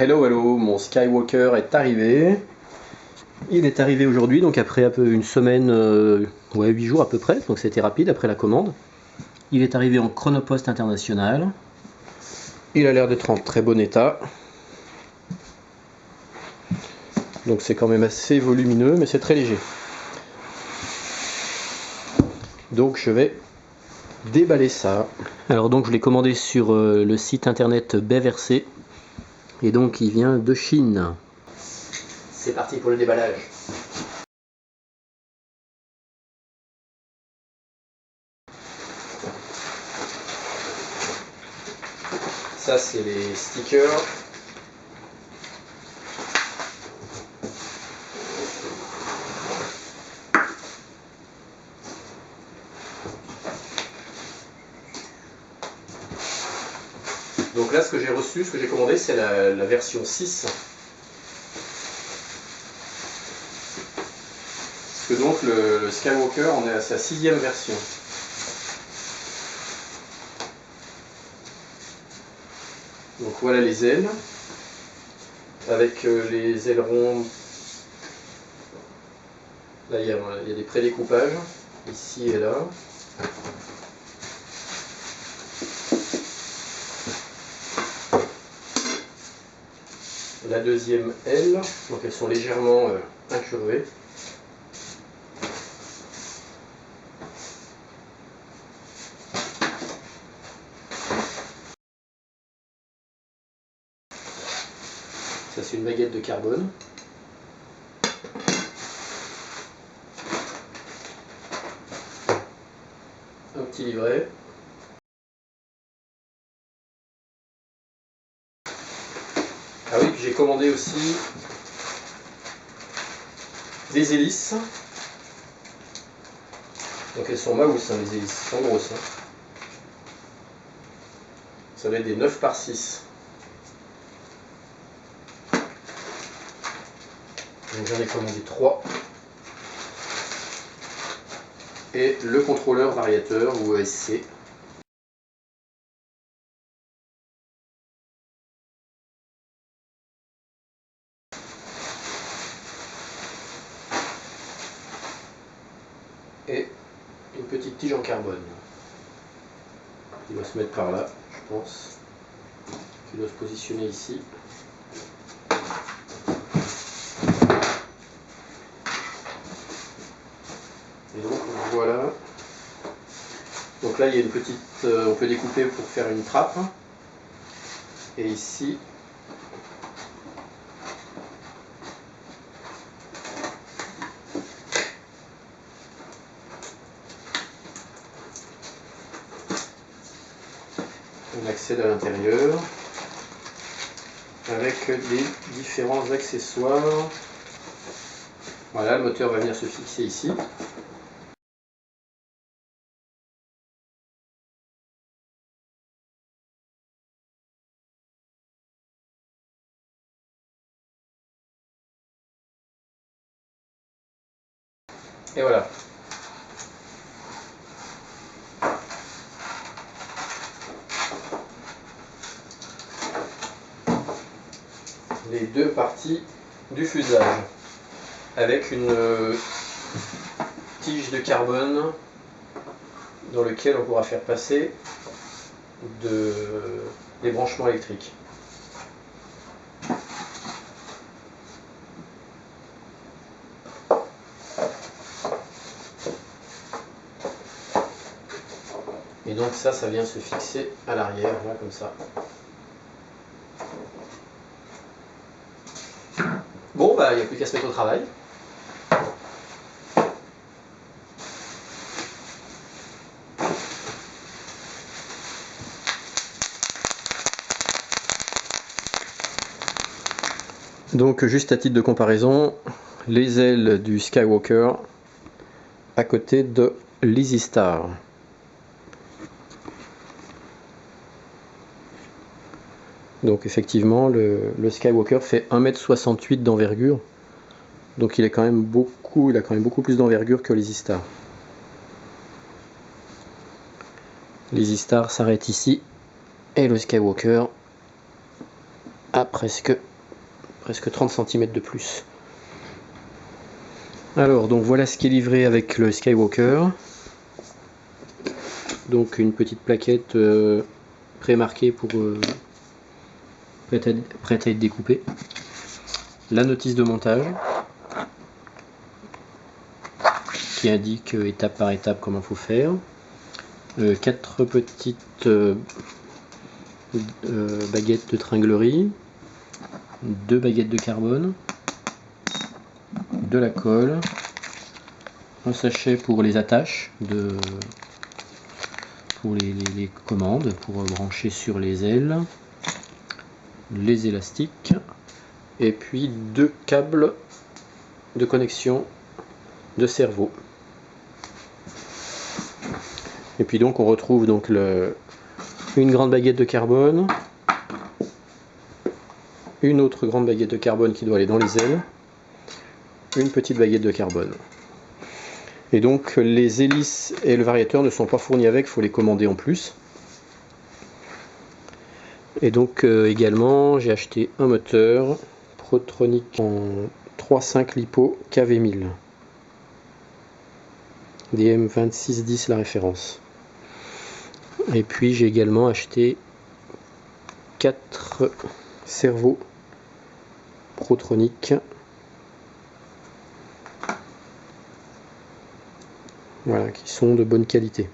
Hello, hello, mon Skywalker est arrivé. Il est arrivé aujourd'hui, donc après un peu une semaine, 8 jours à peu près, donc c'était rapide après la commande. Il est arrivé en Chronopost International. Il a l'air d'être en très bon état. Donc c'est quand même assez volumineux, mais c'est très léger. Donc je vais déballer ça. Alors donc je l'ai commandé sur le site internet Bevercé. Et donc il vient de Chine. C'est parti pour le déballage. Ça c'est les stickers. Donc là ce que j'ai reçu, ce que j'ai commandé, c'est la version 6. Parce que donc le Skywalker, on est à sa 6e version. Donc voilà les ailes, avec les ailerons. Là il y a des prédécoupages, ici et là. La deuxième aile, donc elles sont légèrement incurvées. Ça c'est une baguette de carbone. Un petit livret. Ah oui, puis j'ai commandé aussi des hélices. Donc elles sont mouse, hein, les hélices, elles sont grosses. Hein. Ça va être des 9 par 6. Donc j'en ai commandé 3. Et le contrôleur variateur ou ESC. Et une petite tige en carbone. Il doit se mettre par là, je pense. Qui doit se positionner ici. Et donc voilà. Donc là il y a une petite, on peut découper pour faire une trappe. Et ici, on accède à l'intérieur avec des différents accessoires. Voilà, le moteur va venir se fixer ici. Et voilà. Les deux parties du fuselage avec une tige de carbone dans lequel on pourra faire passer des branchements électriques. Et donc ça vient se fixer à l'arrière, là, comme ça. Bon, bah, il n'y a plus qu'à se mettre au travail. Donc, juste à titre de comparaison, les ailes du Skywalker à côté de l'Easy Star. Donc effectivement, le Skywalker fait 1,68 m d'envergure. Donc il a quand même beaucoup plus d'envergure que l'Easy Star. L'Easy Star s'arrête ici. Et le Skywalker a presque presque 30 cm de plus. Alors, donc voilà ce qui est livré avec le Skywalker. Donc une petite plaquette pré-marquée pour prête à être découpée. La notice de montage qui indique étape par étape comment il faut faire. 4 petites baguettes de tringlerie, 2 baguettes de carbone, de la colle, un sachet pour les attaches, pour les commandes, pour brancher sur les ailes, les élastiques, et puis 2 câbles de connexion de cerveau. Et puis donc on retrouve donc une grande baguette de carbone, une autre grande baguette de carbone qui doit aller dans les ailes, une petite baguette de carbone. Et donc les hélices et le variateur ne sont pas fournis avec, il faut les commander en plus. Et donc également j'ai acheté un moteur Protronic en 3.5 LiPo KV1000. DM2610 la référence. Et puis j'ai également acheté 4 cerveaux Protronic. Voilà, qui sont de bonne qualité.